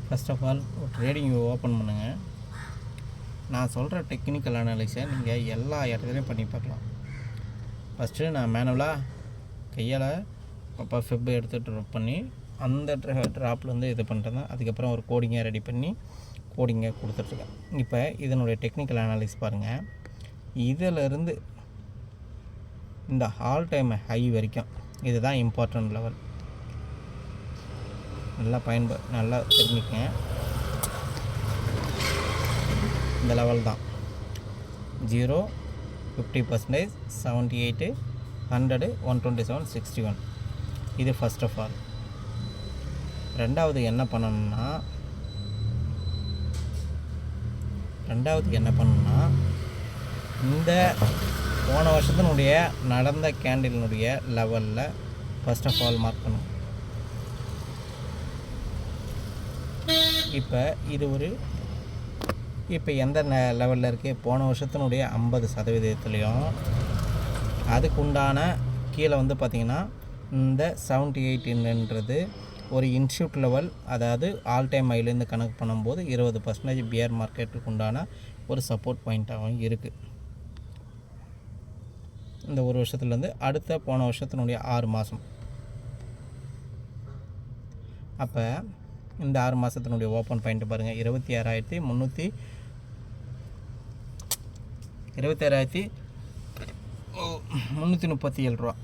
First of all ஒரு trading open பண்ணுங்கள். நான் சொல்கிற டெக்னிக்கல் அனாலிஸை நீங்கள் எல்லா இடத்துலையும் பண்ணி பார்க்கலாம். ஃபஸ்ட்டு நான் மேனுவலாக கையால் அப்போ ஃபெப் எடுத்து ட்ராப் பண்ணி அந்த ட்ராப்லேருந்து இது பண்ணுறேன். அதுக்கப்புறம் ஒரு கோடிங்கை ரெடி பண்ணி கோடிங்கை கொடுத்துட்ருக்கேன். இப்போ இதனுடைய டெக்னிக்கல் அனாலிஸ் பாருங்கள். இதிலிருந்து இந்த ஆல் டைம் ஹை வரைக்கும் இதுதான் இம்பார்ட்டன்ட் லெவல். நல்லா தெரிஞ்சுக்கங்க. இந்த லெவல் தான் 0, 50%, 78, 100, 127, 61. இது ஃபர்ஸ்ட் ஆஃப் ஆல். ரெண்டாவது என்ன பண்ணணும்னா இந்த போன வருஷத்தினுடைய நடந்த கேண்டிலினுடைய லெவலில் ஃபர்ஸ்ட் ஆஃப் ஆல் மார்க் பண்ணணும். இப்போ எந்த லெவலில் இருக்குது? போன வருஷத்தினுடைய 50%, அதுக்கு உண்டான கீழே வந்து பார்த்திங்கன்னா இந்த 78ன்றது ஒரு இன்ஸ்டியூட் லெவல், அதாவது ஆல் டைம் ஹைலேருந்து கணக்கு பண்ணும்போது 20% பியர் மார்க்கெட்டுக்கு உண்டான ஒரு சப்போர்ட் பாயிண்ட்டாகவும் இருக்குது. இந்த ஒரு வருஷத்துலேருந்து அடுத்த போன வருஷத்தினுடைய 6 மாதம். அப்போ இந்த 6 மாதத்தினுடைய ஓப்பன் பாயிண்ட் பாருங்கள், 26,337 ரூபா.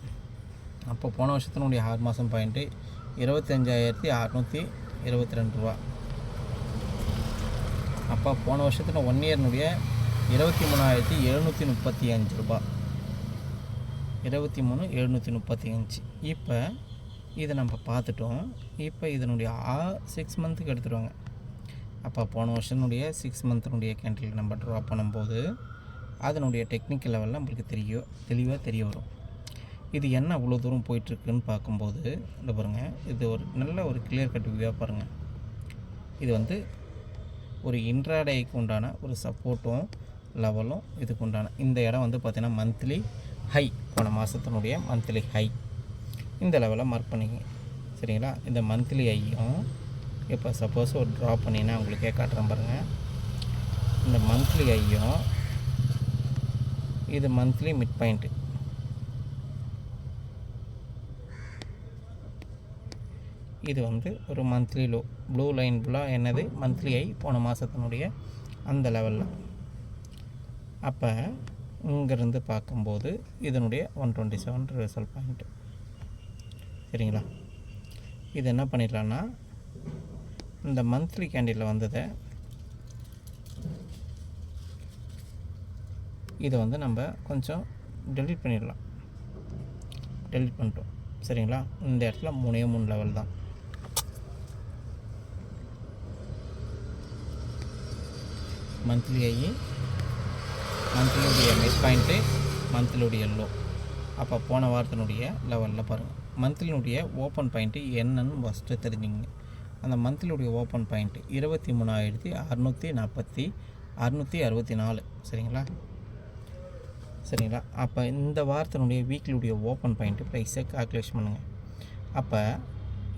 அப்போ போன வருஷத்தினுடைய 6 மாதம் பாயிண்ட்டு 25,622 ரூபா. அப்போ போன வருஷத்தில் 1 இயர்னுடைய 23,735 ரூபா. 23,735. இப்போ இதை நம்ம பார்த்துட்டோம். இப்போ இதனுடைய 6 மந்த்துக்கு எடுத்துருவாங்க. அப்போ போன வருஷனுடைய 6 மந்த்தினுடைய கேண்டில் நம்ம ட்ரா பண்ணும்போது அதனுடைய டெக்னிக்கல் லெவலில் நம்மளுக்கு தெளிவாக தெரிய வரும். இது என்ன அவ்வளோ தூரம் போயிட்டுருக்குன்னு பார்க்கும்போது இந்த பாருங்கள், இது ஒரு நல்ல ஒரு கிளியர் கட் வியூவாக பாருங்கள். இது வந்து ஒரு இன்ட்ராடேக்கு உண்டான ஒரு சப்போர்ட்டும் லெவலும் இதுக்கு உண்டான இந்த இடம் வந்து பார்த்திங்கன்னா மந்த்லி ஹை, போன மாதத்தினுடைய மந்த்லி ஹை இந்த லெவலில் மார்க் பண்ணிங்க. சரிங்களா? இந்த மந்த்லி ஹையும் இப்போ சப்போஸ் ஒரு ட்ரா பண்ணிங்கன்னா உங்களுக்கே காட்டுறேன் பாருங்கள். இந்த மந்த்லி ஹையும் இது மந்த்லி மிட் பாயிண்ட்டு. இது வந்து ஒரு மந்த்லி லோ, ப்ளூ லைன் ஃபுல்லாக என்னது மந்த்லி ஹை போன மாதத்தினுடைய அந்த லெவலில். அப்போ இங்கேருந்து பார்க்கும்போது இதனுடைய 127 ரிசல்ட் பாயிண்ட்டு. சரிங்களா? இது என்ன பண்ணிடலான்னா இந்த மந்த்லி கேண்டிலில் வந்ததை இதை வந்து நம்ம கொஞ்சம் டெலீட் பண்ணிடலாம். டெலீட் பண்ணிட்டோம். சரிங்களா? இந்த இடத்துல 3 லெவல் தான். மந்த்லி ஐ, மந்த்லியுடைய மிட் பாயிண்ட்டு, மந்த்லியுடைய லோ. அப்போ போன வாரத்தினுடைய லெவலில் பாருங்கள், மந்த்லினுடைய ஓப்பன் பாயிண்ட்டு என்னன்னு ஃபஸ்ட்டு தெரிஞ்சுங்க. அந்த மந்த்லியுடைய ஓப்பன் பாயிண்ட்டு 23,664. சரிங்களா? அப்போ இந்த வாரத்தினுடைய வீக்லியுடைய ஓப்பன் பாயிண்ட்டு ப்ரைஸை கால்குலேஷன் பண்ணுங்கள். அப்போ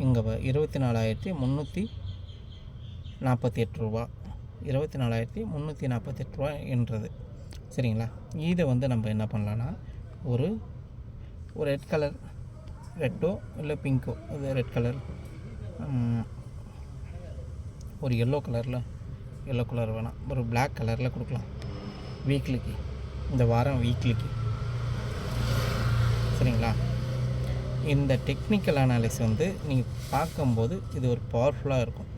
இங்கே 24,348 ரூபா, 24,348 ரூபா என்றது. சரிங்களா? இதை வந்து நம்ம என்ன பண்ணலான்னா ஒரு ரெட் கலர், ரெட்டோ இல்லை பிங்கோ, இது ரெட் கலர், ஒரு எல்லோ கலர் வேணாம், ஒரு பிளாக் கலரில் கொடுக்கலாம் வீக்லிக்கு, இந்த வாரம் வீக்லிக்கு. சரிங்களா? இந்த டெக்னிக்கல் அனாலிஸ் வந்து நீங்கள் பார்க்கும்போது இது ஒரு பவர்ஃபுல்லாக இருக்கும்.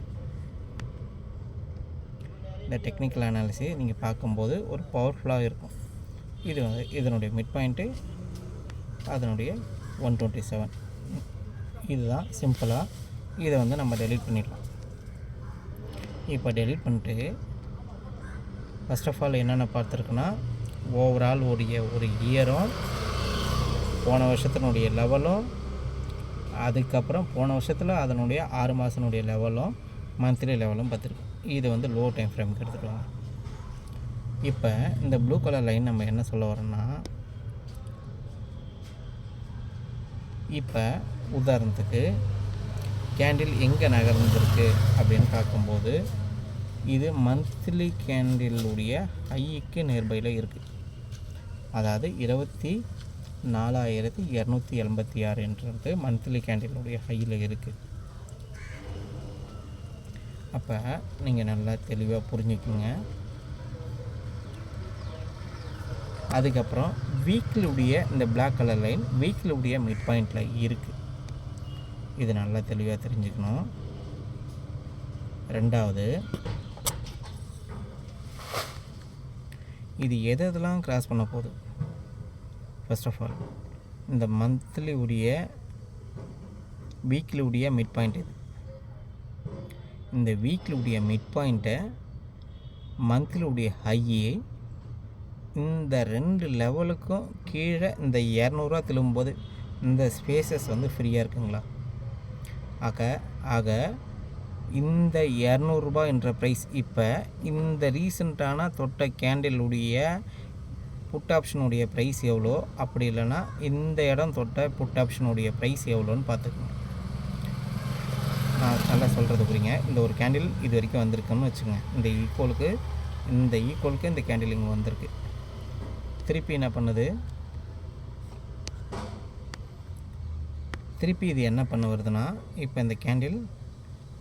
இந்த டெக்னிக்கல் அனாலிஸை நீங்கள் பார்க்கும்போது ஒரு பவர்ஃபுல்லாக இருக்கும். இது வந்து இதனுடைய மிட் பாயிண்ட்டு, அதனுடைய 127. இதுதான் சிம்பிளாக. இதை வந்து நம்ம டெலீட் பண்ணிடலாம். இப்போ டெலீட் பண்ணிட்டு ஃபர்ஸ்ட் ஆஃப் ஆல் என்னென்ன பார்த்துருக்குன்னா ஓவரால் ஒரு இயரும், போன வருஷத்தினுடைய லெவலும், அதுக்கப்புறம் போன வருஷத்தில் அதனுடைய 6 மாதத்தினுடைய லெவலும், மந்த்லி லெவலும் பார்த்துருக்கு. இது வந்து லோ டைம் ஃப்ரேமுக்கு எடுத்துகிட்டு வாங்க. இப்போ இந்த ப்ளூ கலர் லைன் நம்ம என்ன சொல்ல வரோன்னா, இப்போ உதாரணத்துக்கு கேண்டில் எங்கே நகர்ந்துருக்கு அப்படின்னு பார்க்கும்போது இது மந்த்லி கேண்டிலுடைய ஹைக்கு நியர்பையில் இருக்குது. அதாவது 24,286 என்றது மந்த்லி கேண்டிலுடைய ஹையில் இருக்குது. அப்போ நீங்கள் நல்லா தெளிவாக புரிஞ்சுக்குங்க. அதுக்கப்புறம் வீக்லியுடைய இந்த பிளாக் கலர் லைன் வீக்லியுடைய மிட் பாயிண்டில் இருக்குது. இது நல்லா தெளிவாக தெரிஞ்சுக்கணும். ரெண்டாவது, இது எதெல்லாம் கிராஸ் பண்ண போகுது? ஃபர்ஸ்ட் ஆஃப் ஆல் இந்த மந்த்லி உடைய வீக்லி உடைய மிட் பாயிண்ட் இது. இந்த வீக்லி உடைய மிட் பாயிண்ட்டை மந்த்லி உடைய ஹையை இந்த 2 லெவலுக்கும் கீழே இந்த 200 திரும்பும்போது இந்த ஸ்பேசஸ் வந்து ஃப்ரீயாக இருக்குங்களா? ஆக இந்த 200 என்ற ப்ரைஸ் இப்போ இந்த ரீசெண்டான தொட்ட கேண்டிலுடைய புட் ஆப்ஷனுடைய ப்ரைஸ் எவ்வளோ, அப்படி இல்லைன்னா இந்த இடம் தொட்ட புட் ஆப்ஷனுடைய ப்ரைஸ் எவ்வளோன்னு பார்த்துக்கோங்க. நான் நல்லா சொல்கிறது புரியுங்க. இந்த ஒரு கேண்டில் இது வரைக்கும் வந்திருக்குன்னு வச்சுக்கோங்க. இந்த ஈக்குவலுக்கு இந்த கேண்டில் இங்கே வந்திருக்கு. திருப்பி என்ன பண்ணுது? திருப்பி இது என்ன பண்ண வருதுன்னா, இப்போ இந்த கேண்டில்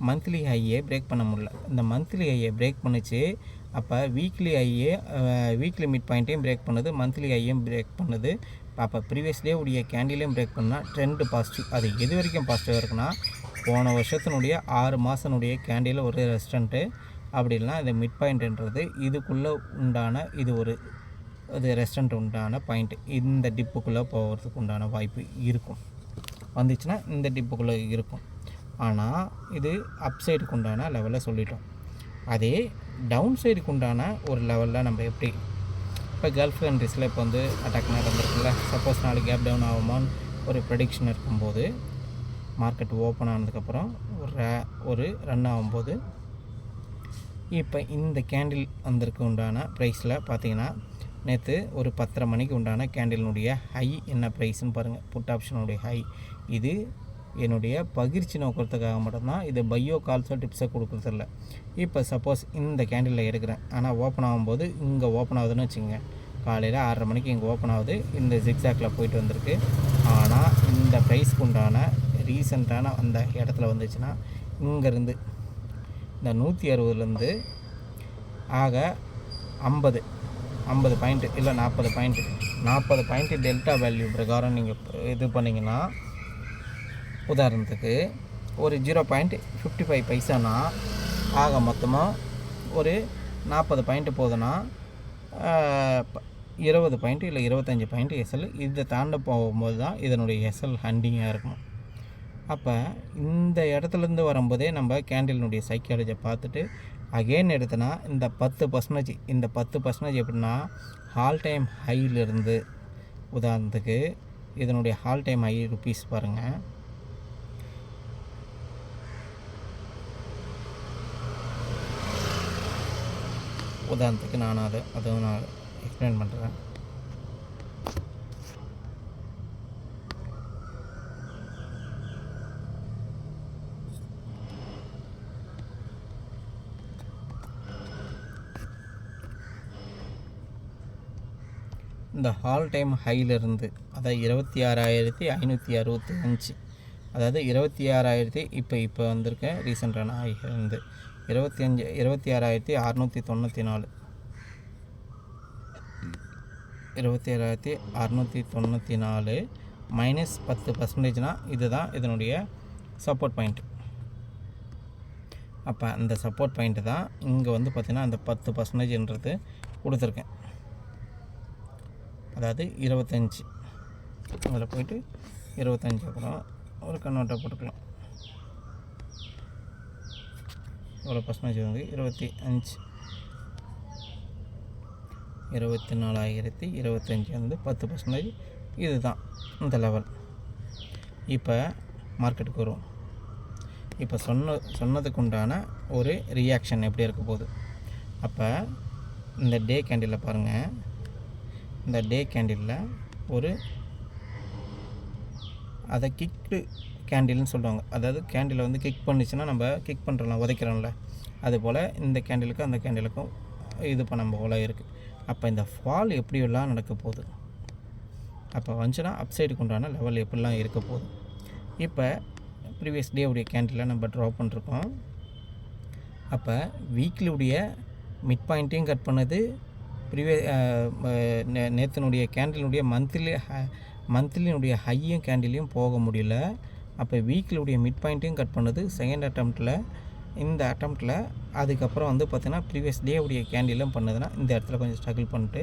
மந்த்லி ஹையை பிரேக் பண்ண முடியல. இந்த மந்த்லி ஹையை பிரேக் பண்ணிச்சு. அப்போ வீக்லி மிட் பாயிண்ட்டையும் பிரேக் பண்ணுது, மந்த்லி ஹையும் பிரேக் பண்ணுது. அப்போ ப்ரீவியஸ்லேயே உடைய கேண்டிலையும் பிரேக் பண்ணால் ட்ரெண்டு பாசிட்டிவ். அது எது வரைக்கும் பாசிட்டிவாக இருக்குன்னா, போன வருஷத்தினுடைய 6 மாதனுடைய கேண்டில் ஒரு ரெஸ்டண்ட்டு. அப்படி இல்லைனா இந்த மிட் பாயிண்ட்டுன்றது இதுக்குள்ளே உண்டான இது ரெஸ்டண்ட் உண்டான பாயிண்ட்டு. இந்த டிப்புக்குள்ளே போகிறதுக்கு உண்டான வாய்ப்பு இருக்கும். வந்துச்சுன்னா இந்த டிப்புக்குள்ளே இருக்கும். ஆனால் இது அப் சைடுக்கு உண்டான லெவலில் சொல்லிட்டோம். அதே டவுன் சைடுக்கு உண்டான ஒரு லெவலில் நம்ம எப்படி இப்போ கல்ஃப் கண்ட்ரீஸில் இப்போ வந்து அட்டாக் நடந்திருக்குல்ல. சப்போஸ் நாளைக்கு கேப் டவுன் ஆகுமான்னு ஒரு ப்ரெடிக்ஷன் இருக்கும்போது, மார்க்கெட் ஓப்பன் ஆனதுக்கப்புறம் ஒரு ரன் ஆகும்போது, இப்போ இந்த கேண்டில் வந்திருக்கு உண்டான ப்ரைஸில் பார்த்தீங்கன்னா, நேற்று ஒரு 10:30 மணிக்கு உண்டான கேண்டிலுடைய ஹை என்ன ப்ரைஸ்ன்னு பாருங்கள். புட் ஆப்ஷனுடைய ஹை இது என்னுடைய பகிர்ச்சி நோக்கிறதுக்காக மட்டும்தான். இது பையோ கால்ஸோ டிப்ஸை கொடுக்குறதில்ல. இப்போ சப்போஸ் இந்த கேண்டிலில் எடுக்கிறேன், ஆனால் ஓப்பன் ஆகும்போது இங்கே ஓப்பன் ஆகுதுன்னு வச்சுக்கோங்க. காலையில் 6:30 மணிக்கு இங்கே ஓப்பன் ஆகுது, இந்த ஜிக்ஸாக்கில் போயிட்டு வந்திருக்கு. ஆனால் இந்த ப்ரைஸ்க்கு உண்டான ரீசெண்டான அந்த இடத்துல வந்துச்சுன்னா, இங்கேருந்து இந்த 160லேருந்து ஆக 50 பாயிண்ட்டு இல்லை 40 பாயிண்ட்டு டெல்டா வேல்யூ பிரகாரம் நீங்கள் இது பண்ணிங்கன்னா, உதாரணத்துக்கு ஒரு 0.55 பைசானா ஆக மொத்தமாக ஒரு 40 பாயிண்ட்டு போகுதுன்னா 20 பாயிண்ட்டு இல்லை 25 பாயிண்ட்டு எஸ்எல். இதை தாண்ட போகும்போது தான் இதனுடைய எஸ்எல் ஹண்டிங்காக இருக்கும். அப்போ இந்த இடத்துலேருந்து வரும்போதே நம்ம கேண்டிலினுடைய சைக்காலஜியை பார்த்துட்டு அகெயின் எடுத்தோன்னா இந்த 10% எப்படின்னா ஹால் டைம் ஹையிலிருந்து, உதாரணத்துக்கு இதனுடைய ஹால் டைம் ஹை ருப்பீஸ் பாருங்கள். உதாரணத்துக்கு அதுவும் நான் எக்ஸ்பிளைன் பண்ணுறேன். இந்த ஹால் டைம் ஹையிலிருந்து, அதாவது 26,565, அதாவது 26,000 இப்போ வந்திருக்க ரீசெண்டான ஹையிலிருந்து 26,694, 26,694 மைனஸ் 10%. இதுதான் இதனுடைய சப்போர்ட் பாயிண்ட். அப்போ அந்த சப்போர்ட் பாயிண்ட்டு தான் இங்கே வந்து பார்த்திங்கன்னா அந்த 10%ன்றது கொடுத்துருக்கேன். அதாவது 25, அதில் போய்ட்டு 25 அப்புறம் ஒரு கன்வெர்ட்டை போட்டுக்கலாம். எவ்வளோ பர்சன்டேஜ் வந்து 25, 24,025 வந்து 10%. இதுதான் இந்த லெவல். இப்போ மார்க்கெட்டுக்கு வரும். இப்போ சொன்னதுக்கு உண்டான ஒரு ரியாக்ஷன் எப்படி இருக்க போகுது. அப்போ இந்த டே கேண்டிலில் பாருங்கள். இந்த டே கேண்டிலில் ஒரு அதை கேண்டில்னு சொல்லுவாங்க. அதாவது கேண்டிலை வந்து கிக் பண்ணிச்சுன்னா நம்ம கிக் பண்ணுறோம்ல, உதைக்கிறோம்ல, அதுபோல் இந்த கேண்டிலுக்கும் அந்த கேண்டிலுக்கும் இது பண்ண போல் இருக்குது. அப்போ இந்த ஃபால் எப்படியெல்லாம் நடக்க போகுது, அப்போ வந்துச்சுன்னா அப்சைடுக்கு உண்டான லெவல் எப்படிலாம் இருக்க போகுது. இப்போ ப்ரீவியஸ் டே உடைய கேண்டிலை நம்ம ட்ரா பண்ணிருக்கோம். அப்போ வீக்லியுடைய மிட் பாயிண்ட்டையும் கட் பண்ணது, நேற்றுனுடைய கேண்டிலுடைய மந்த்லினுடைய ஹையும் கேண்டிலையும் போக முடியல. அப்போ வீக்லியுடைய மிட் பாயிண்ட்டையும் கட் பண்ணது செகண்ட் அட்டம்ப்டில். இந்த அட்டம்ப்டில் அதுக்கப்புறம் வந்து பார்த்திங்கன்னா ப்ரீவியஸ் டே உடைய கேண்டிலும் பண்ணுதுன்னா இந்த இடத்துல கொஞ்சம் ஸ்ட்ரகிள் பண்ணிட்டு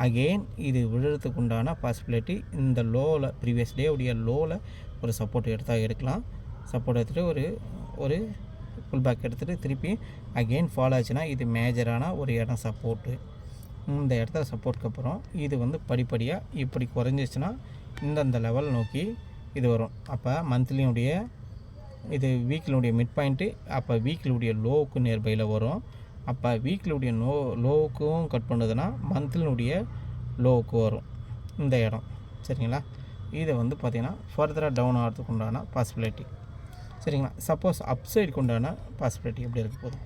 அகெயின் இது விழுறதுக்கு உண்டான பாசிபிலிட்டி இந்த லோவில், ப்ரீவியஸ் டே உடைய லோவில் ஒரு சப்போர்ட் எடுக்கலாம். சப்போர்ட் எடுத்துகிட்டு ஒரு புல் பேக் எடுத்துகிட்டு திருப்பி அகெயின் ஃபாலோ ஆச்சுன்னா இது மேஜரான ஒரு இடம் சப்போர்ட்டு. இந்த இடத்துல சப்போர்ட்டுக்கு அப்புறம் இது வந்து படிப்படியாக இப்படி குறைஞ்சிச்சுன்னா இந்தந்த லெவல் நோக்கி இது வரும். அப்போ மந்த்லியுடைய இது வீக்லியுடைய மிட் பாயிண்ட்டு, அப்போ வீக்லியுடைய லோவுக்கு நியர்பையில் வரும். அப்போ வீக்லியுடைய லோவுக்கும் கட் பண்ணுதுன்னா மந்த்லினுடைய லோவுக்கு வரும் இந்த இடம். சரிங்களா? இதை வந்து பார்த்திங்கன்னா ஃபர்தராக டவுன் ஆகிறதுக்கு உண்டான பாசிபிலிட்டி. சரிங்களா? சப்போஸ் அப்சைடுக்கு உண்டான பாசிபிலிட்டி எப்படி இருக்க போகுது.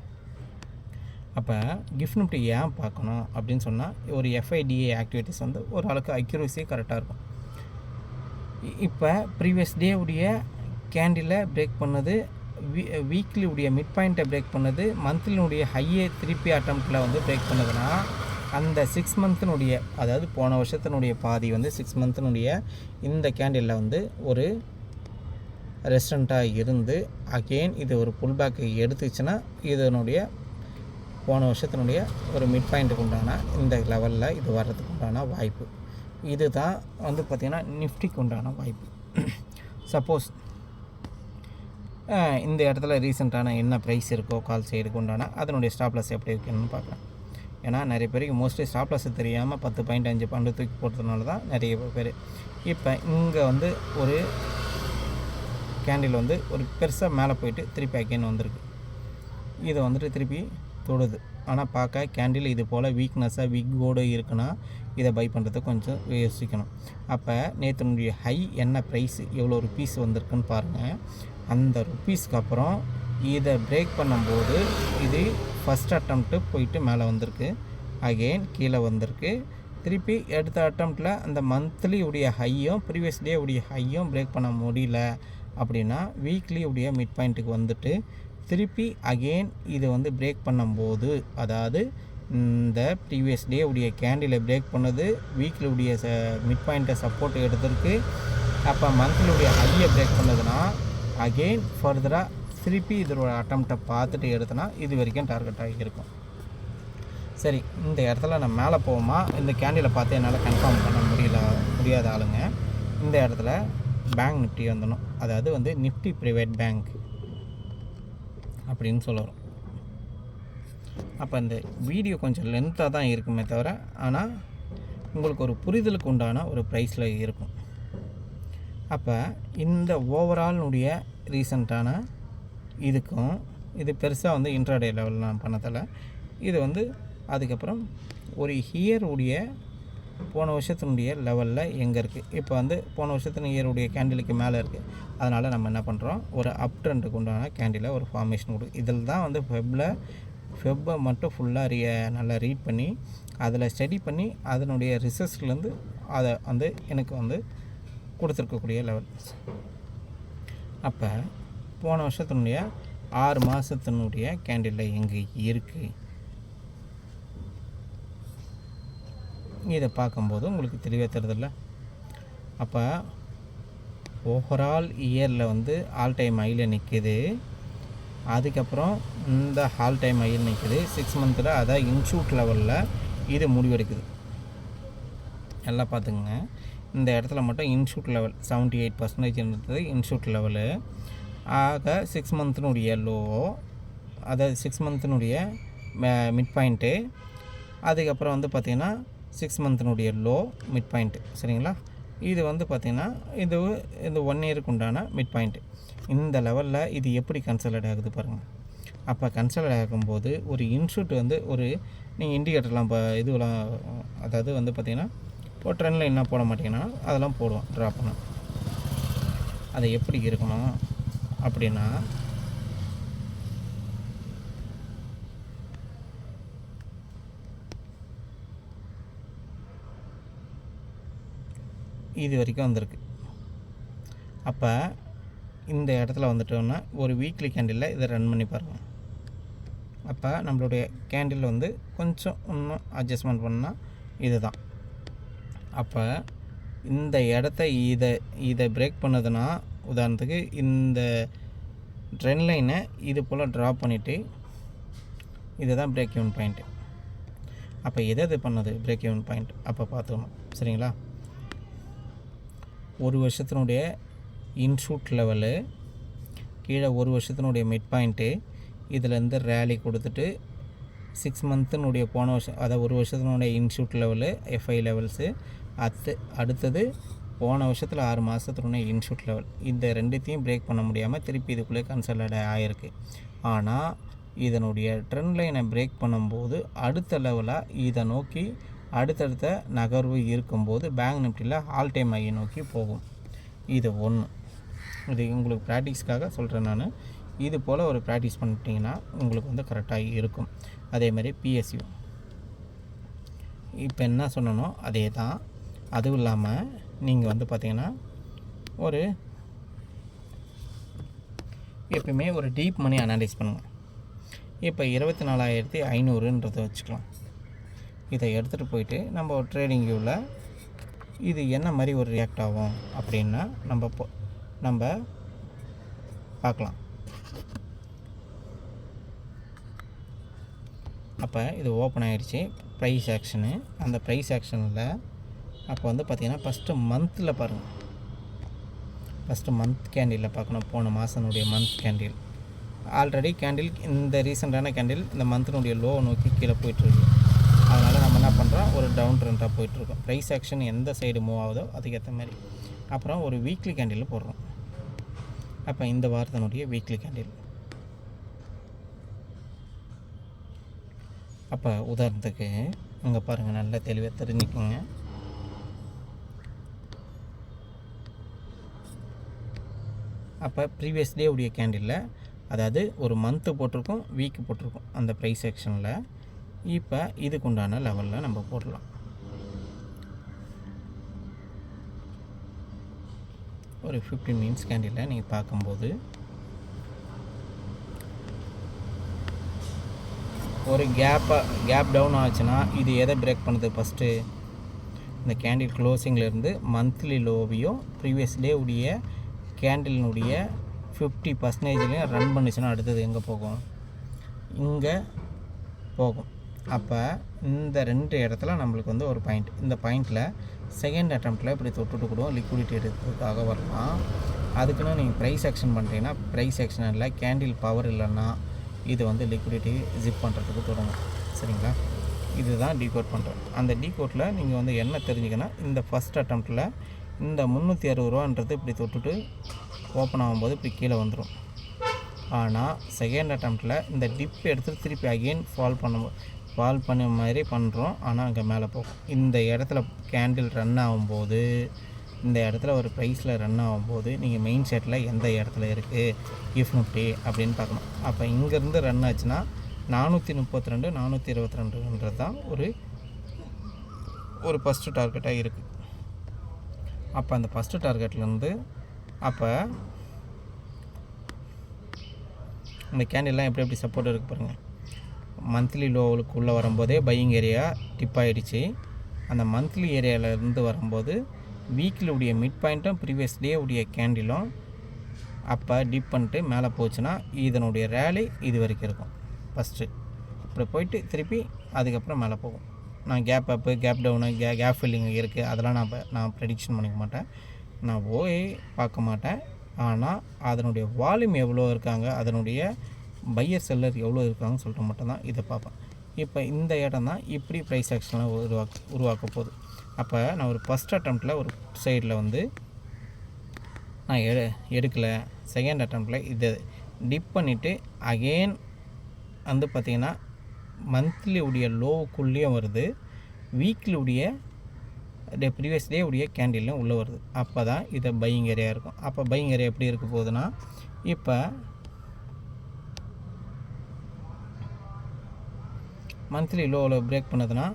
அப்போ கிஃப்ட் நிஃப்டி ஏன் பார்க்கணும் அப்படின்னு சொன்னால், ஒரு எஃப்ஐடிஏ ஆக்டிவிட்டிஸ் வந்து ஒரு அளவுக்கு அக்யூரஸி கரெக்டாக இருக்கும். இப்போ ப்ரீவியஸ் டே உடைய கேண்டிலை பிரேக் பண்ணது, வீக்லி உடைய மிட் பாயிண்ட்டை பிரேக் பண்ணது, மந்த்லினுடைய ஹையை திருப்பி அட்டம்ப்டில் வந்து பிரேக் பண்ணதுன்னா அந்த 6 மந்த்தினுடைய, அதாவது போன வருஷத்தினுடைய பாதி வந்து 6 மந்த்தினுடைய இந்த கேண்டிலில் வந்து ஒரு ரெஸ்டண்ட்டாக இருந்து அகெயின் இது ஒரு புல் பேக் எடுத்துச்சுன்னா இதனுடைய போன வருஷத்தினுடைய ஒரு மிட் பாயிண்ட்டுக்கு உண்டான இந்த லெவலில் இது வர்றதுக்கு உண்டான வாய்ப்பு. இது தான் வந்து பார்த்திங்கன்னா நிஃப்டிக்கு உண்டான வாய்ப்பு. சப்போஸ் இந்த இடத்துல ரீசெண்டான என்ன ப்ரைஸ் இருக்கோ கால் சைடுக்கு உண்டான அதனுடைய ஸ்டாப்லஸ் எப்படி இருக்குன்னு பார்க்கலாம். ஏன்னா நிறைய பேருக்கு மோஸ்ட்லி ஸ்டாப்லஸ் தெரியாமல் 10 பாயிண்ட் 5 பாயிண்ட் தூக்கி போடுறதுனால தான் நிறைய பேர். இப்போ இங்கே வந்து ஒரு கேண்டில் வந்து ஒரு பெருசாக மேலே போயிட்டு திருப்பி அகெயின் வந்திருக்கு. இதை வந்துட்டு திருப்பி தொடுது. ஆனால் பார்க்க கேண்டில் இது போல் வீக்னஸாக விக்கோடு இருக்குன்னா இதை பை பண்ணுறதுக்கு கொஞ்சம் யோசிக்கணும். அப்போ நேற்றுனுடைய ஹை என்ன ப்ரைஸ் எவ்வளோ ருப்பீஸ் வந்திருக்குன்னு பாருங்கள். அந்த ருப்பீஸ்க்கு அப்புறம் இதை பிரேக் பண்ணும்போது இது ஃபஸ்ட் அட்டம்ப்ட்டு போயிட்டு மேலே வந்திருக்கு, அகெயின் கீழே வந்திருக்கு. திருப்பி எடுத்த அட்டம்ப்டில் அந்த மந்த்லி உடைய ஹையும் ப்ரீவியஸ் டே உடைய ஹையும் பிரேக் பண்ண முடியல அப்படின்னா வீக்லி உடைய மிட் பாயிண்ட்டுக்கு வந்துட்டு திருப்பி அகெயின் இது வந்து பிரேக் பண்ணும்போது, அதாவது இந்த ப்ரீவியஸ் டே உடைய கேண்டிலை பிரேக் பண்ணது, வீக்லி உடைய மிட் பாயிண்ட்டை சப்போர்ட் எடுத்திருக்கு. அப்போ மந்த்லி உடைய ஹையை பிரேக் பண்ணதுன்னா அகெயின் ஃபர்தராக திருப்பி இதோட அட்டம்ப்டை பார்த்துட்டு எடுத்தனா இது வரைக்கும் டார்கெட் ஆகியிருக்கும். சரி, இந்த இடத்துல நான் மேலே போவோமா, இந்த கேண்டிலை பார்த்து என்னால் கன்ஃபார்ம் பண்ண முடியாத ஆளுங்க இந்த இடத்துல பேங்க் நிஃப்டி வந்துடணும். அதாவது வந்து நிஃப்டி ப்ரைவேட் பேங்க் அப்படின்னு சொல்லுறோம். அப்போ இந்த வீடியோ கொஞ்சம் லென்த்தாக தான் இருக்குமே தவிர, ஆனால் உங்களுக்கு ஒரு புரிதலுக்கு உண்டான ஒரு ப்ரைஸில் இருக்கும். அப்போ இந்த ஓவரால்னுடைய ரீசண்டான இதுக்கும் இது பெருசாக வந்து இன்ட்ராடே லெவலில் நான் பண்ணதில்லை. இது வந்து அதுக்கப்புறம் ஒரு இயருடைய போன வருஷத்தினுடைய லெவலில் எங்கே இருக்குது, இப்போ வந்து போன வருஷத்தின் இயருடைய கேண்டிலுக்கு மேலே இருக்குது. அதனால் நம்ம என்ன பண்ணுறோம், ஒரு அப் ட்ரெண்டுக்கு உண்டான கேண்டிலை ஒரு ஃபார்மேஷன் கொடுக்கு. இதில் தான் வந்து ஃபெப்பை மட்டும் ஃபுல்லாக நல்லா ரீட் பண்ணி அதில் ஸ்டடி பண்ணி அதனுடைய ரிசர்ச்லேருந்து அதை வந்து எனக்கு வந்து கொடுத்துருக்கக்கூடிய லெவல். அப்போ போன வருஷத்தினுடைய 6 மாதத்தினுடைய கேண்டிலில் எங்கே இருக்குது இதை பார்க்கும்போது உங்களுக்கு தெளிவாக தெரியுதில்ல. அப்போ ஓவரால் இயரில் வந்து ஆல் டைம் ஹையில் நிற்கிது. அதுக்கப்புறம் இந்த ஆல் டைம் ஹையில் நிற்கிது 6 மந்தில். அதான் இன்ஷூட் லெவலில் இது முடிவெடுக்குது. நல்லா பார்த்துக்குங்க. இந்த இடத்துல மட்டும் இன்ஷூட் லெவல் 78% இருந்தது இன்ஷூட் லெவலு. ஆக 6 மந்த்தினுடைய லோ, அதாவது 6 மந்த்தினுடைய மிட் பாயிண்ட்டு, அதுக்கப்புறம் வந்து பார்த்திங்கன்னா 6 மந்த்தினுடைய லோ மிட் பாயிண்ட்டு. சரிங்களா? இது வந்து பார்த்திங்கன்னா இந்த 1 இயருக்கு உண்டான மிட் பாயிண்ட்டு. இந்த லெவலில் இது எப்படி கன்சல்ட் ஆகுது பாருங்கள். அப்போ கன்சல்ட் ஆகும்போது ஒரு இன்ஷூட் வந்து ஒரு நீங்கள் இண்டிகேட்டர்லாம் இப்போ இதுவெல்லாம், அதாவது வந்து பார்த்திங்கன்னா ஒரு ட்ரெண்டில் என்ன போட மாட்டிங்கன்னா அதெல்லாம் போடுவோம் ட்ரா பண்ண. அது எப்படி இருக்கணும் அப்படின்னா, இது வரைக்கும் வந்திருக்கு. அப்போ இந்த இடத்துல வந்துட்டோன்னா ஒரு வீக்லி கேண்டிலில் இதை ரன் பண்ணி பாருங்கள். அப்போ நம்மளுடைய கேண்டில் வந்து கொஞ்சம் இன்னும் அட்ஜஸ்ட்மெண்ட் பண்ணால் இது தான். அப்போ இந்த இடத்த இதை பிரேக் பண்ணதுன்னா, உதாரணத்துக்கு இந்த ட்ரெண்ட் லைனை இது போல் ட்ராப் பண்ணிவிட்டு இதை தான் பிரேக் ஈவன் பாயிண்ட்டு. அப்போ எது பண்ணது பிரேக் ஈவன் பாயிண்ட் அப்போ பார்த்துக்கணும். சரிங்களா? ஒரு வருஷத்தினுடைய இன்ஷூட் லெவலு கீழே ஒரு வருஷத்தினுடைய மிட் பாயிண்ட்டு, இதிலேருந்து ரேலி கொடுத்துட்டு 6 மந்த்தினுடைய போன வருஷம், அதாவது ஒரு வருஷத்தினுடைய இன்ஷூட் லெவலு எஃப்ஐ லெவல்ஸு, அடுத்தது போன வருஷத்தில் 6 மாதத்தினுடைய இன்ஷூட் லெவல். இந்த ரெண்டுத்தையும் பிரேக் பண்ண முடியாமல் திருப்பி இதுக்குள்ளே கன்சல்ட் ஆகிருக்கு. ஆனால் இதனுடைய ட்ரெண்ட் லைனை பிரேக் பண்ணும்போது அடுத்த லெவலாக இதை நோக்கி அடுத்தடுத்த நகர்வு இருக்கும்போது பேங்க் நிஃப்டியில் ஆல் டைம் ஹை நோக்கி போகும். இது ஒன்று. இது உங்களுக்கு ப்ராக்டிஸ்க்காக சொல்கிறேன் நான். இது போல் ஒரு ப்ராக்டிஸ் பண்ணிட்டீங்கன்னா உங்களுக்கு வந்து கரெக்டாக இருக்கும். அதேமாதிரி பிஎஸ்யூ இப்போ என்ன சொன்னனோ அதே தான். அதுவும் இல்லாமல் நீங்கள் வந்து பார்த்திங்கன்னா ஒரு எப்பயுமே ஒரு டீப் மணி அனலைஸ் பண்ணுங்கள். இப்போ 24,500 வச்சுக்கலாம். இதை எடுத்துகிட்டு போயிட்டு நம்ம ஒரு ட்ரேடிங் வியூவில் இது என்ன மாதிரி ஒரு ரியாக்ட் ஆகும் அப்படின்னா நம்ம பார்க்கலாம். அப்போ இது ஓப்பன் ஆகிடுச்சு ப்ரைஸ் ஆக்ஷனு. அந்த ப்ரைஸ் ஆக்ஷனில் அப்போ வந்து பார்த்திங்கன்னா ஃபஸ்ட்டு மந்தில் பாருங்கள். ஃபஸ்ட்டு மந்த் கேண்டிலில் பார்க்கணும். போன மாதனுடைய மந்த் கேண்டில் ஆல்ரெடி கேண்டில் இந்த ரீசெண்டான கேண்டில் இந்த மந்த்தினுடைய லோ நோக்கி கீழே போயிட்டுருக்கு. அதனால் நம்ம என்ன பண்ணுறோம், ஒரு டவுன் ட்ரெண்டாக போயிட்டுருக்கோம். ப்ரைஸ் ஆக்ஷன் எந்த சைடு மூவ் ஆகுதோ அதுக்கேற்ற மாதிரி. அப்புறம் ஒரு வீக்லி கேண்டில் போடுறோம். அப்போ இந்த வாரத்தினுடைய வீக்லி கேண்டில். அப்போ உதாரணத்துக்கு இங்கே பாருங்கள், நல்லா தெளிவாக தெரிஞ்சுக்கோங்க. அப்போ ப்ரீவியஸ் டே உடைய கேண்டிலில், அதாவது ஒரு மந்த்து போட்டிருக்கோம், வீக்கு போட்டிருக்கோம் அந்த ப்ரைஸ் செக்ஷனில். இப்போ இதுக்கு உண்டான லெவலில் நம்ம போடலாம். ஒரு 15 மினிட்ஸ் கேண்டிலில் நீங்கள் பார்க்கும்போது ஒரு கேப் டவுன் ஆச்சுன்னா இது எதை பிரேக் பண்ணுது? ஃபஸ்ட்டு இந்த கேண்டில் க்ளோசிங்லேருந்து மந்த்லி லோவையும் ப்ரீவியஸ் டே உடைய கேண்டிலினுடைய 50% ரன் பண்ணிச்சுன்னா அடுத்தது எங்கே போகும்? இங்கே போகும். அப்போ இந்த 2 இடத்துல நம்மளுக்கு வந்து ஒரு பாயிண்ட். இந்த பாயிண்டில் செகண்ட் அட்டம்ப்டில் இப்படி தொட்டுட்டு கூட லிக்விடிட்டி எடுக்கிறதுக்காக வரலாம். அதுக்குன்னு நீங்கள் ப்ரைஸ் ஆக்ஷன் பண்ணுறீங்கன்னா, ப்ரைஸ் ஆக்ஷன் இல்லை, கேண்டில் பவர் இல்லைன்னா இது வந்து லிக்விடிட்டி ஜிப் பண்ணுறதுக்கு தொடங்கும். சரிங்களா? இதுதான் டீகோட் பண்ணுறோம். அந்த டீகோட்டில் நீங்கள் வந்து என்ன தெரிஞ்சுக்கணும், இந்த ஃபஸ்ட் அட்டம்ப்டில் இந்த 360 ரூபான்றது இப்படி தொட்டுட்டு ஓப்பன் ஆகும்போது இப்படி கீழே வந்துடும். ஆனால் செகண்ட் அட்டம்ப்டில் இந்த டிப் எடுத்துகிட்டு திருப்பி அகெயின் ஃபால் பண்ண மாதிரி பண்ணுறோம். ஆனால் அங்கே மேலே போகும். இந்த இடத்துல கேண்டில் ரன் ஆகும்போது, இந்த இடத்துல ஒரு ப்ரைஸில் ரன் ஆகும்போது நீங்கள் மெயின் செட்டில் எந்த இடத்துல இருக்குது இஃப் நிஃப்டி அப்படின்னு பார்க்கணும். அப்போ இங்கேருந்து ரன் ஆச்சுன்னா 432 422 தான் ஒரு ஃபஸ்ட்டு டார்கெட்டாக இருக்குது. அப்போ அந்த ஃபஸ்ட்டு டார்கெட்லேருந்து அப்போ இந்த கேண்டில்லாம் எப்படி சப்போர்ட் இருக்குது பாருங்கள். மந்த்லி லோவுக்குள்ளே வரும்போதே பையிங் ஏரியா டிப் ஆகிடுச்சு. அந்த மந்த்லி ஏரியாவிலேருந்து வரும்போது வீக்கில் உடைய மிட் பாயிண்ட்டும் ப்ரீவியஸ் டே உடைய கேண்டிலும் அப்போ டிப் பண்ணிட்டு மேலே போச்சுன்னா இதனுடைய ரேலி இது வரைக்கும் இருக்கும். ஃபஸ்ட்டு இப்படி போயிட்டு திருப்பி அதுக்கப்புறம் மேலே போகும். நான் cap up, cap down, cap filling இருக்குது, அதெல்லாம் நான் ப்ரெடிக்ஷன் பண்ணிக்க மாட்டேன். நான் பார்க்க மாட்டேன். ஆனால் அதனுடைய வால்யூம் எவ்வளோ இருக்காங்க, அதனுடைய பையர் செல்லர் எவ்வளோ இருக்காங்கன்னு சொல்லிட்டு மட்டும்தான் இதை பார்ப்பேன். இப்போ இந்த இடம் தான் இப்படி ப்ரைஸ் ஆக்ஷன்லாம் உருவாக்க போகுது. அப்போ நான் ஒரு ஃபஸ்ட் அட்டம்ப்டில் ஒரு சைடில் வந்து நான் எடுக்கலை, செகண்ட் அட்டம்ப்டில் இதை டிப் பண்ணிவிட்டு அகெயின் வந்து பார்த்திங்கன்னா மந்த்லி உடைய லோவுக்குள்ளேயும் வருது, வீக்லி உடைய ப்ரீவியஸ் டே உடைய கேண்டிலும் உள்ளே வருது. அப்போ தான் இதை பையிங் ஏரியா இருக்கும். அப்போ பையிங் ஏரியா எப்படி இருக்க போகுதுன்னா, இப்போ மந்த்லி லோவில் பிரேக் பண்ணுதுன்னா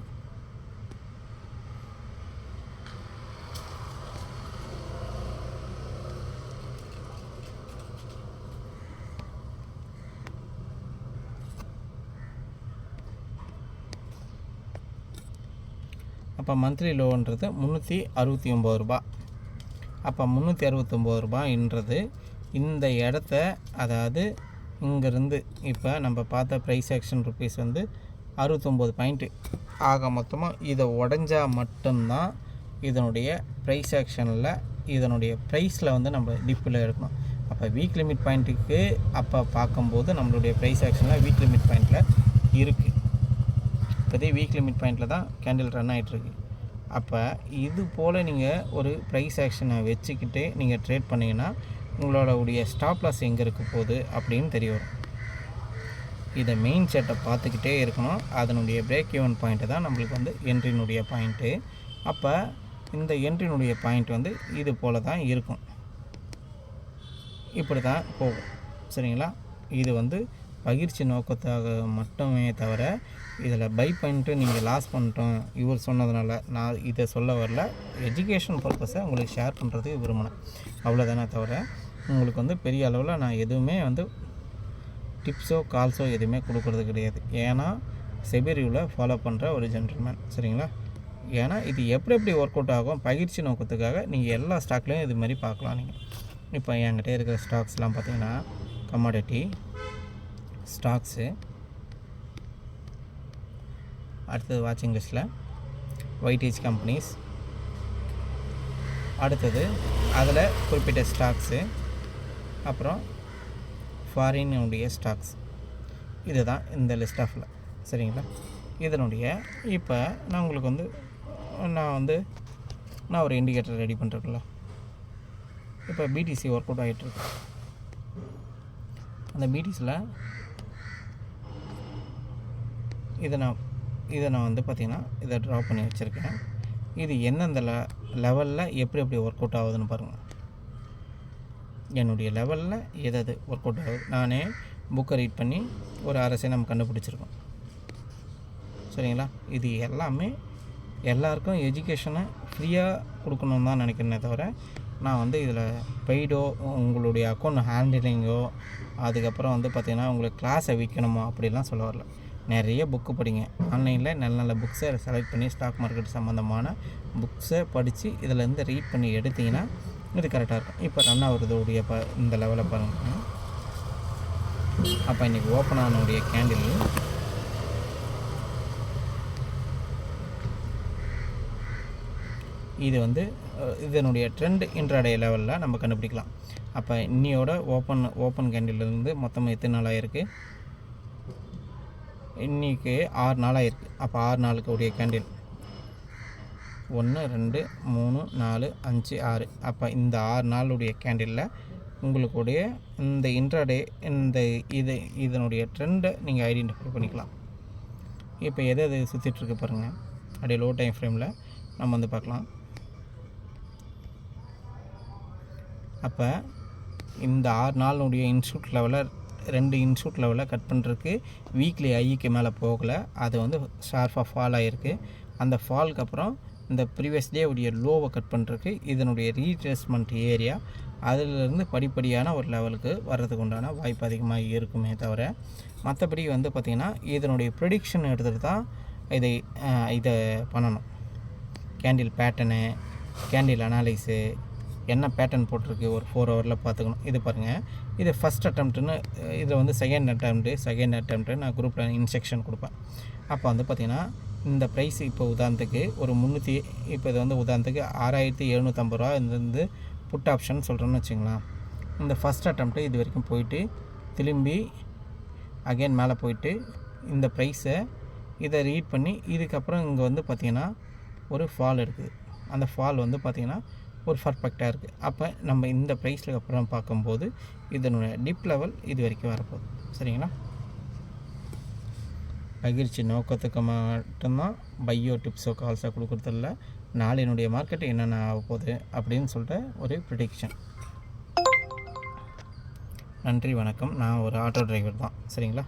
அப்போ மந்த்லி லோன்றது 369 ரூபா. அப்போ 369 ரூபான்றது இந்த இடத்த, அதாவது இங்கேருந்து இப்போ நம்ம பார்த்த ப்ரைஸ் ஆக்ஷன் ருப்பீஸ் வந்து 69 பாயிண்ட்டு ஆக மொத்தமாக இதை உடஞ்சா மட்டும்தான் இதனுடைய ப்ரைஸ் ஆக்ஷனில் இதனுடைய ப்ரைஸில் வந்து நம்ம டிப்பில் எடுக்கணும். அப்போ வீக் லிமிட் பாயிண்ட்டுக்கு அப்போ பார்க்கும்போது நம்மளுடைய ப்ரைஸ் ஆக்ஷனில் வீக் லிமிட் பாயிண்ட்டில் இருக்குது. இப்போதே வீக் லிமிட் பாயிண்ட்டில் தான் கேண்டில் ரன் ஆகிட்டுருக்கு. அப்போ இது போல் நீங்கள் ஒரு ப்ரைஸ் ஆக்ஷனை வச்சுக்கிட்டு நீங்கள் ட்ரேட் பண்ணிங்கன்னா உங்களோட ஸ்டாப் லாஸ் எங்கே இருக்க போகுது அப்படின்னு தெரிய வரும். இதை மெயின் செட்டை பார்த்துக்கிட்டே இருக்கணும். அதனுடைய பிரேக் ஈவன் பாயிண்ட்டு தான் நம்மளுக்கு வந்து என்ட்ரினுடைய பாயிண்ட்டு. அப்போ இந்த என்ட்ரினுடைய பாயிண்ட் வந்து இது போல் தான் இருக்கும். இப்படி தான் போகும். சரிங்களா? இது வந்து பகிர்ச்சி நோக்கத்தாக மட்டுமே தவிர இதில் பை பண்ணிட்டு நீங்கள் லாஸ் பண்ணிட்டோம் இவர் சொன்னதுனால நான் இதை சொல்ல வரல. எஜுகேஷன் பர்பஸை உங்களுக்கு ஷேர் பண்ணுறதுக்கு விரும்பினேன், அவ்வளோதானே தவிர உங்களுக்கு வந்து பெரிய அளவில் நான் எதுவுமே வந்து டிப்ஸோ கால்ஸோ எதுவுமே கொடுக்குறது கிடையாது. ஏன்னா செபிரிவில் ஃபாலோ பண்ணுற ஒரு ஜென்டில்மேன். சரிங்களா? ஏன்னா இது எப்படி ஒர்க் அவுட் ஆகும் பயிற்சி நோக்கத்துக்காக நீங்கள் எல்லா ஸ்டாக்லேயும் இது மாதிரி பார்க்கலாம். நீங்கள் இப்போ என்கிட்ட இருக்கிற ஸ்டாக்ஸ்லாம் பார்த்தீங்கன்னா கமாடிட்டி ஸ்டாக்ஸு, அடுத்தது வாட்சிங் லிஸ்ட்டில் வைடேஜ் கம்பெனிஸ், அடுத்தது அதில் குறிப்பிட்ட ஸ்டாக்ஸு, அப்புறம் ஃபாரினுடைய ஸ்டாக்ஸ். இதுதான் இந்த லிஸ்ட் ஆஃபில். சரிங்களா? இதனுடைய இப்போ நான் உங்களுக்கு வந்து நான் ஒரு இண்டிகேட்டர் ரெடி பண்ணுறேன்ல. இப்போ பிடிசி ஒர்க் அவுட் ஆகிட்டுருக்கு. அந்த பிடிசியில் இதை நான் வந்து பார்த்திங்கன்னா இதை ட்ரா பண்ணி வச்சுருக்கேன். இது எந்தெந்த லெவலில் எப்படி ஒர்க் அவுட் ஆகுதுன்னு பாருங்கள். என்னுடைய லெவலில் எது ஒர்க் அவுட் ஆகுது நானே புக்கை ரீட் பண்ணி ஒரு அரசை நம்ம கண்டுபிடிச்சிருக்கோம். சரிங்களா? இது எல்லாமே எல்லாருக்கும் எஜுகேஷனை ஃப்ரீயாக கொடுக்கணுன்னு தான் நினைக்கிறேனே தவிர நான் வந்து இதில் பெய்டோ உங்களுடைய அக்கௌண்ட் ஹேண்டிலிங்கோ அதுக்கப்புறம் வந்து பார்த்திங்கன்னா உங்களுக்கு கிளாஸை விற்கணுமோ அப்படிலாம் சொல்ல வரல. நிறைய புக்கு படிங்க. ஆன்லைனில் நல்ல புக்ஸை செலக்ட் பண்ணி ஸ்டாக் மார்க்கெட் சம்மந்தமான புக்ஸை படித்து இதிலேருந்து ரீட் பண்ணி எடுத்திங்கன்னா இது கரெக்டாக இருக்கும். இப்போ ரன் ஆகுறதுடைய இந்த லெவலில் பாருங்கள். அப்போ இன்றைக்கி ஓப்பன் ஆனுடைய கேண்டில் இது வந்து இதனுடைய ட்ரெண்ட் இன்ட்ராடே லெவலில் நம்ம கண்டுபிடிக்கலாம். அப்போ இன்னையோட ஓப்பன் கேண்டிலிருந்து மொத்தமாக எத்தனை நாளாக இருக்குது? இன்றைக்கி 6 நாளாக இருக்குது. அப்போ 6 நாளுக்கு உடைய கேண்டில் 1 2 3 4 5 6. அப்போ இந்த 6 நாளுடைய கேண்டிலில் உங்களுக்குடைய இந்த இன்ட்ராடே இதனுடைய ட்ரெண்டை நீங்கள் ஐடென்டிஃபை பண்ணிக்கலாம். இப்போ எது சுற்றிட்டுருக்கு பாருங்கள். அப்படியே லோ டைம் ஃப்ரேமில் நம்ம வந்து பார்க்கலாம். அப்போ இந்த 6 நாளுடைய இன்ஸ்டியூட் லெவலில் 2 இன்ஸ்டியூட் லெவலில் கட் பண்ணுறதுக்கு வீக்லி ஐக்கு மேலே போகலை. அது வந்து ஷார்ப்பாக ஃபால் ஆகிருக்கு. அந்த ஃபாலுக்கு அப்புறம் இந்த ப்ரீவியஸ் டே உடைய லோவை கட் பண்ணுறதுக்கு இதனுடைய ரீட்ரேஸ்மெண்ட் ஏரியா அதிலிருந்து படிப்படியான ஒரு லெவலுக்கு வர்றதுக்கு உண்டான வாய்ப்பு அதிகமாக இருக்குமே தவிர மற்றபடி வந்து பார்த்திங்கன்னா இதனுடைய ப்ரெடிக்ஷன் எடுத்துகிட்டு தான் இதை பண்ணணும். கேண்டில் பேட்டர்னு, கேண்டில் அனாலிஸு, என்ன பேட்டர்ன் போட்டிருக்கு ஒரு 4 ஹவரில் பார்த்துக்கணும். இது பாருங்கள், இது ஃபஸ்ட் அட்டம்ப்ட்டுன்னு இதில் வந்து செகண்ட் அட்டம்ப்ட்டு நான் குரூப்பில் இன்ஸ்ட்ரக்ஷன் கொடுப்பேன். அப்போ வந்து பார்த்திங்கன்னா இந்த ப்ரைஸ் இப்போ உதாரணத்துக்கு ஒரு இப்போ இது வந்து உதாரணத்துக்கு 6750 ரூபா இந்த புட் ஆப்ஷன் சொல்கிறேன்னு வச்சுங்களேன். இந்த ஃபஸ்ட் அட்டம்ப்ட்டு இது வரைக்கும் போயிட்டு திரும்பி அகைன் மேலே போயிட்டு இந்த ப்ரைஸை இதை ரீட் பண்ணி இதுக்கப்புறம் இங்கே வந்து பார்த்திங்கன்னா ஒரு ஃபால் இருக்குது. அந்த ஃபால் வந்து பார்த்திங்கன்னா ஒரு பர்ஃபெக்டாக இருக்குது. அப்போ நம்ம இந்த ப்ரைஸில் அப்புறம் பார்க்கும்போது இதனுடைய டிப் லெவல் இது வரைக்கும் வரப்போகுது. சரிங்களா? பகிர்ச்சி நோக்கத்துக்கு மட்டும்தான் பையோ டிப்ஸோ கால்ஸோ கொடுக்குறதில்ல. நாளையினுடைய மார்க்கெட் என்னென்ன ஆக போகுது அப்படின்னு சொல்லிட்டு ஒரு ப்ரிடிக்ஷன். நன்றி, வணக்கம். நான் ஒரு ஆட்டோ டிரைவர் தான். சரிங்களா?